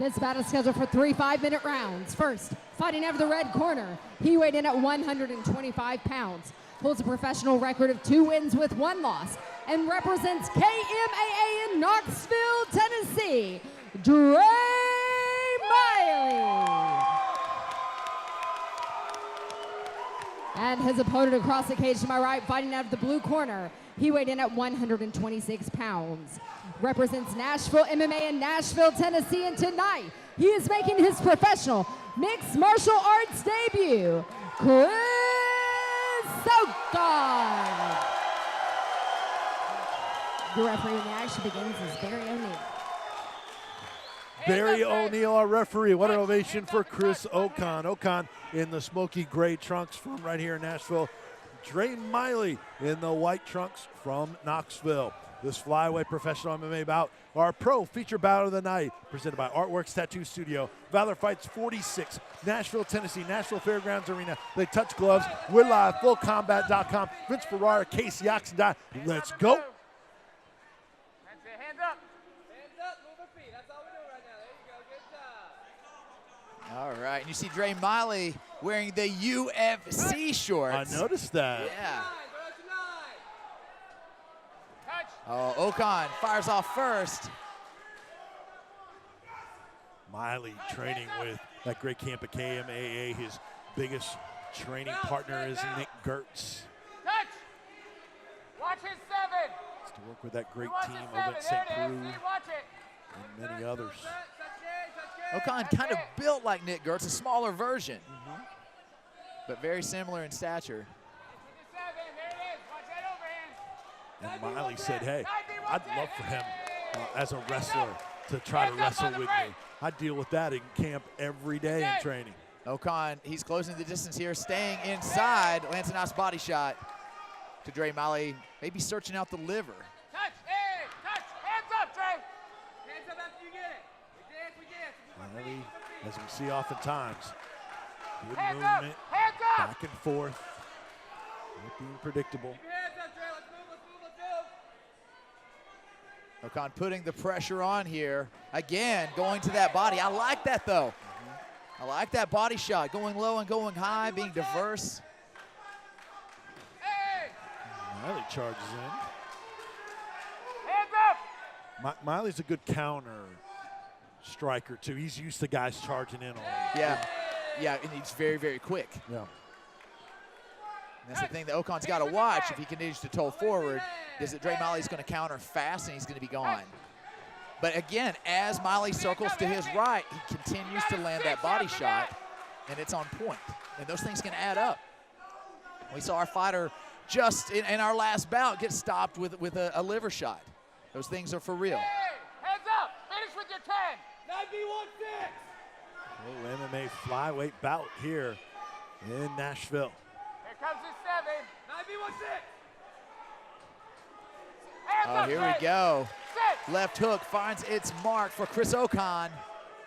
This bout is scheduled for 3 5-minute rounds. First, fighting out of the red corner, he weighed in at 125 pounds, holds a professional record of 2 wins with 1 loss, and represents KMAA in Knoxville, Tennessee, Dre Miley. And his opponent across the cage to my right, fighting out of the blue corner, he weighed in at 126 pounds, represents Nashville MMA in Nashville, Tennessee, and tonight he is making his professional mixed martial arts debut, Chris Ocon. The referee when the action begins is Barry O'Neill. Barry O'Neill, our referee. What an ovation for Chris Ocon. Ocon in the smoky gray trunks from right here in Nashville. Dre Miley in the white trunks from Knoxville. This flyweight professional MMA bout, our pro feature bout of the night, presented by Artworks Tattoo Studio. Valor Fights 46, Nashville, Tennessee, Nashville Fairgrounds Arena. They touch gloves. We're live, fullcombat.com. Vince Ferrara, Casey Oxendine. Let's go. That's it. Hands up. Hands up. Move your feet. That's all we're doing right now. There you go. Good job. All right, and you see Dre Miley wearing the UFC shorts. I noticed that. Yeah. Oh, Ocon fires off first. Miley training with that great camp at KMAA. His biggest training partner is Nick Gertz. Touch. Watch his 7. To work with that great team over at St. Preux and many others. Ocon kind of built like Nick Gertz, a smaller version, but very similar in stature. And Miley said, hey, I'd love for him as a wrestler to try to wrestle with me. I deal with that in camp every day in training. Ocon, he's closing the distance here, staying inside. Lands a nice body shot to Dre Miley, maybe searching out the liver. Touch, hey, touch, hands up, Dre. Hands up after you get it. We dance. Miley, as we see oftentimes, good Hands movement, up, hands up. back and forth, not being predictable. Keep your hands up, Dre. Let's move, let's move, let's move. Ocon putting the pressure on here. Again, going to that body. I like that, though. I like that body shot, going low and going high, being diverse. Hey. Miley charges in. Hands up. Miley's a good counter striker, too. He's used to guys charging in on him. Yeah, and he's very, very quick. Yeah. And that's the thing that Ocon's got to watch if he continues to toe forward, is that Dre Miley's going to counter fast and he's going to be gone. But again, as Miley circles to his right, he continues to land that body shot, and it's on point. And those things can add up. We saw our fighter just in our last bout get stopped with a liver shot. Those things are for real. Hey, hands up. Finish with your 10. 9B16. Little MMA flyweight bout here in Nashville. Here comes his 7. 9B16. Hands Oh, up, here Dre. we go. 6. Left hook finds its mark for Chris Ocon.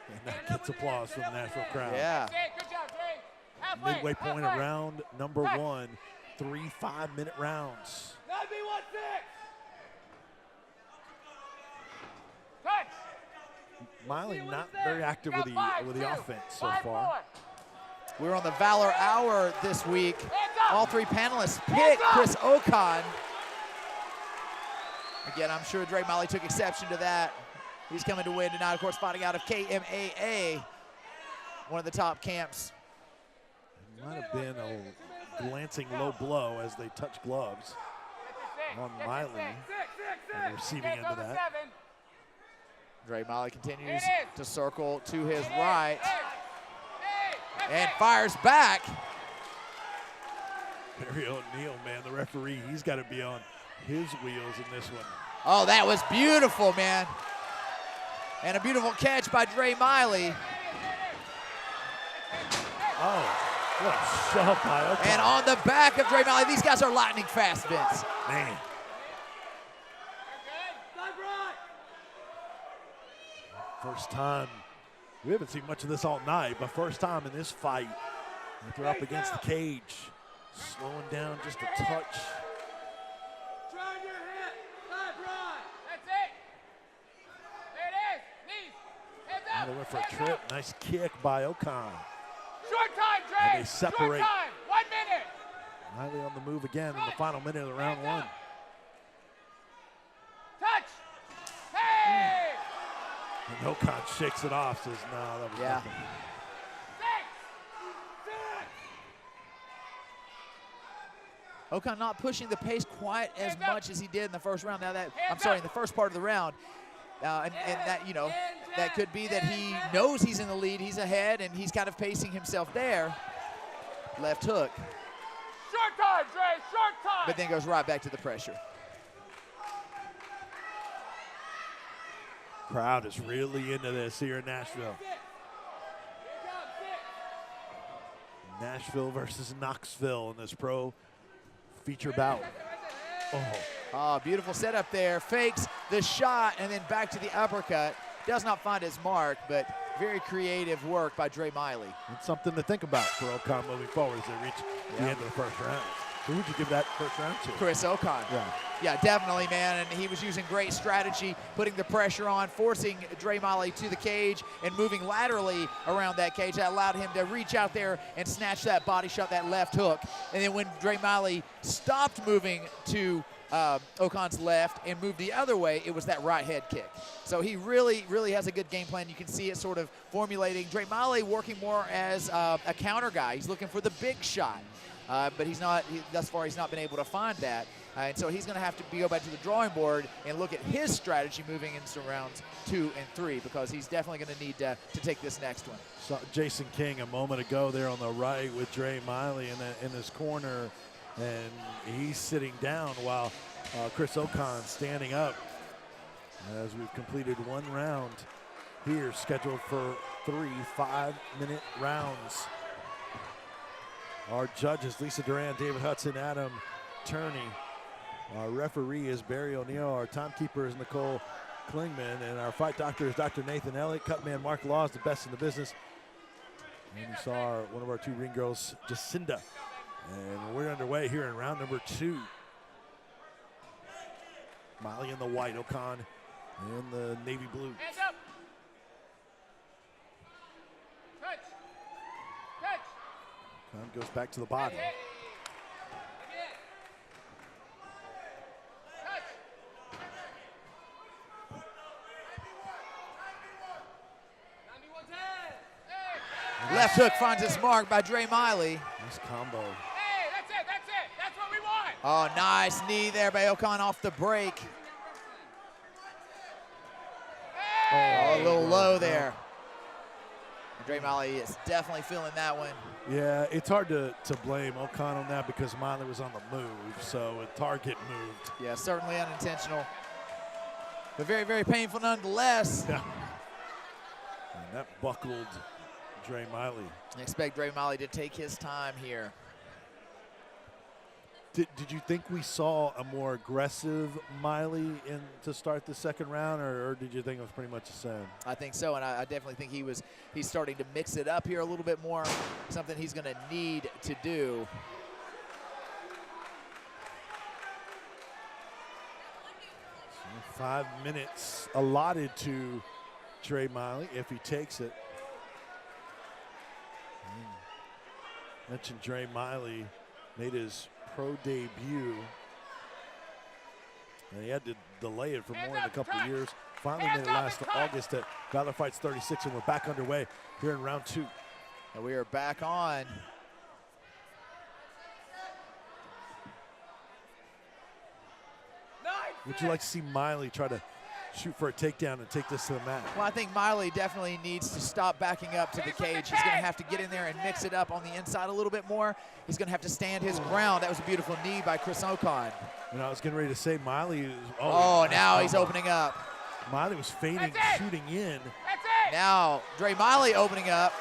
And that gets applause from the Nashville crowd. Yeah. Good job, Dre. Halfway. Midway point of halfway. round number 1. 3 5-minute rounds. 9B16. Touch. Miley not very active with the offense so far. We're on the Valor Hour this week. All 3 panelists pick Chris Ocon. Again, I'm sure Dre Miley took exception to that. He's coming to win tonight, of course, fighting out of KMAA, one of the top camps. It might have been a glancing low blow as they touch gloves on Miley on the receiving end of that. Dre Miley continues to circle to his right and fires back. Barry O'Neill, man, the referee, he's got to be on his wheels in this one. Oh, that was beautiful, man. And a beautiful catch by Dre Miley. Oh, what a shove by Ocon. And on the back of Dre Miley, these guys are lightning fast, Vince. Man. First time, we haven't seen much of this all night, but first time in this fight, if they're up against the cage, slowing down just a touch. Turn your hip, left, right. That's it. There it is. Knees. Hands up. They went for a trip. Nice kick by Ocon. Short time, Dre. And they separate. Short time. 1 minute. Miley on the move again in the final minute of the round one. Touch. Hey. And Ocon shakes it off, says, no, that was nothing. 6. Ocon not pushing the pace quite as much as he did in the first round. Now that, in the first part of the round. And that, that could be that he knows he's in the lead, he's ahead, and he's kind of pacing himself there. Left hook. Short time, Dre, short time. But then goes right back to the pressure. Crowd is really into this here in Nashville. Nashville versus Knoxville in this pro feature bout. Oh, beautiful setup there. Fakes the shot and then back to the uppercut. Does not find his mark, but very creative work by Dre Miley. It's something to think about for Ocon moving forward as they reach the end of the first round. Who would you give that first round to? Chris Ocon. Yeah, definitely, man. And he was using great strategy, putting the pressure on, forcing Dre Miley to the cage and moving laterally around that cage. That allowed him to reach out there and snatch that body shot, that left hook. And then when Dre Miley stopped moving to Ocon's left and moved the other way, it was that right head kick. So he really, really has a good game plan. You can see it sort of formulating. Dre Miley working more as a counter guy. He's looking for the big shot. But thus far he's not been able to find that. And so he's going to have to go back to the drawing board and look at his strategy moving into rounds 2 and 3, because he's definitely going to need to take this next one. So Jason King a moment ago there on the right with Dre Miley in his corner, and he's sitting down while Chris Ocon standing up as we've completed one round here, scheduled for 3 5-minute rounds. Our judges, Lisa Duran, David Hudson, Adam Turney. Our referee is Barry O'Neill. Our timekeeper is Nicole Klingman. And our fight doctor is Dr. Nathan Elliott. Cutman Mark Law is the best in the business. And you saw one of our 2 ring girls, Jacinda. And we're underway here in round number 2. Miley in the white, Ocon in the navy blue. Hands up. Touch. Touch. Time goes back to the body. Again. Touch. Left hook finds its mark by Dre Miley. Nice combo. Hey, that's it, that's it. That's what we want. Oh, nice knee there by Ocon off the break. Oh, a little low there. And Dre Miley is definitely feeling that one. Yeah, it's hard to blame Ocon on that because Miley was on the move, so a target moved. Yeah, certainly unintentional, but very, very painful nonetheless. Yeah. And that buckled Dre Miley. I expect Dre Miley to take his time here. Did you think we saw a more aggressive Miley to start the second round, or did you think it was pretty much the same? I think so, and I definitely think he's starting to mix it up here a little bit more, something he's going to need to do. So 5 minutes allotted to Dre Miley if he takes it. Mentioned Dre Miley made his pro debut, and he had to delay it for more than a couple of years. Finally made it last August at Valor Fights 36, and we're back underway here in round 2. And we are back on. Would you like to see Miley try to shoot for a takedown and take this to the mat? Well, I think Miley definitely needs to stop backing up to the cage. He's going to have to get in there and mix it up on the inside a little bit more. He's going to have to stand his ground. That was a beautiful knee by Chris Ocon. And I was getting ready to say Miley is, now he's opening up. Miley was fading, shooting in. That's it. Now Dre Miley opening up.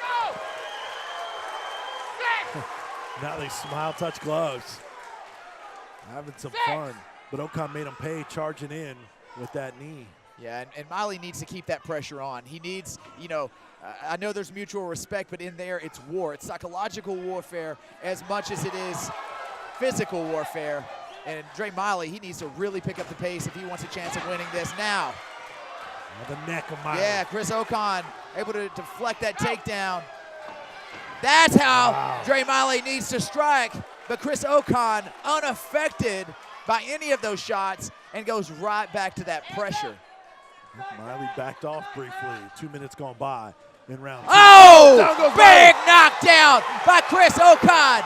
Go. Now they smile, touch gloves. Having some fun. But Ocon made him pay, charging in with that knee. Yeah, and Miley needs to keep that pressure on. He needs, I know there's mutual respect, but in there it's war. It's psychological warfare as much as it is physical warfare. And Dre Miley, he needs to really pick up the pace if he wants a chance of winning this now. The neck of Miley. Yeah, Chris Ocon able to deflect that takedown. That's how Dre Miley needs to strike, but Chris Ocon unaffected by any of those shots and goes right back to that pressure. Miley backed off briefly. 2 minutes gone by in round 2. Oh, big knockdown by Chris Ocon.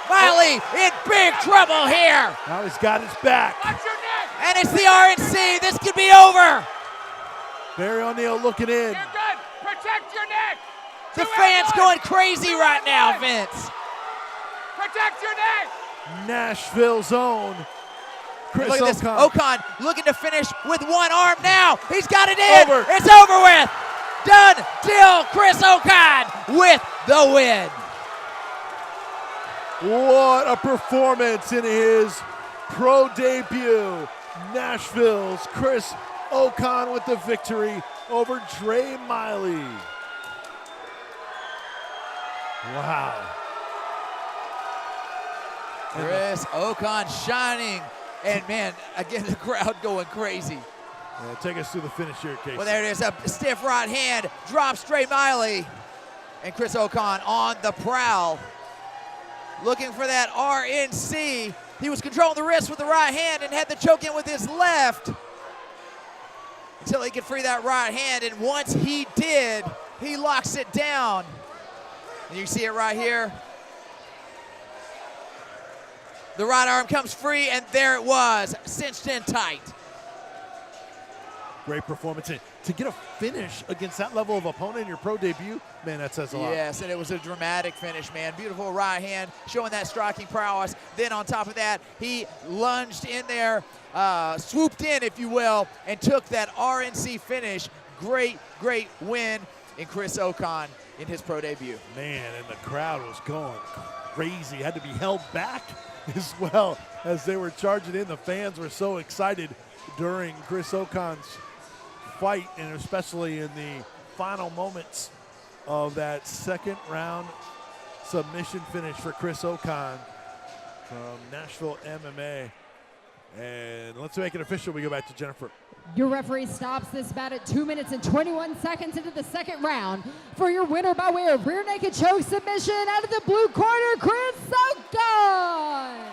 Miley in big trouble here. Now he's got his back. And it's the RNC. This could be over. Barry O'Neal looking in. You're good. Protect your neck. The fans going crazy right now, Vince. Protect your neck. Nashville's own Chris Look at this. Ocon. Ocon looking to finish with one arm now. He's got it in. Over. It's over with. Done deal. Chris Ocon with the win. What a performance in his pro debut. Nashville's Chris Ocon with the victory over Dre Miley. Wow. Chris Ocon shining. And man, again, the crowd going crazy. Yeah, take us through the finish here, Casey. Well, there it is. A stiff right hand drops Dre Miley. And Chris Ocon on the prowl. Looking for that RNC. He was controlling the wrist with the right hand and had the choke in with his left until he could free that right hand. And once he did, he locks it down. And you see it right here. The right arm comes free, and there it was, cinched in tight. Great performance. And to get a finish against that level of opponent in your pro debut, man, that says a lot. Yes, and it was a dramatic finish, man. Beautiful right hand, showing that striking prowess. Then on top of that, he lunged in there, swooped in, if you will, and took that RNC finish. Great, great win in Chris Ocon in his pro debut. Man, and the crowd was going crazy. Had to be held back as well as they were charging in. The fans were so excited during Chris Ocon's fight, and especially in the final moments of that second round submission finish for Chris Ocon from Nashville MMA. And let's make it official. We go back to Jennifer. Your referee stops this bout at 2 minutes and 21 seconds into the second round. For your winner by way of rear naked choke submission out of the blue corner, Chris Ocon.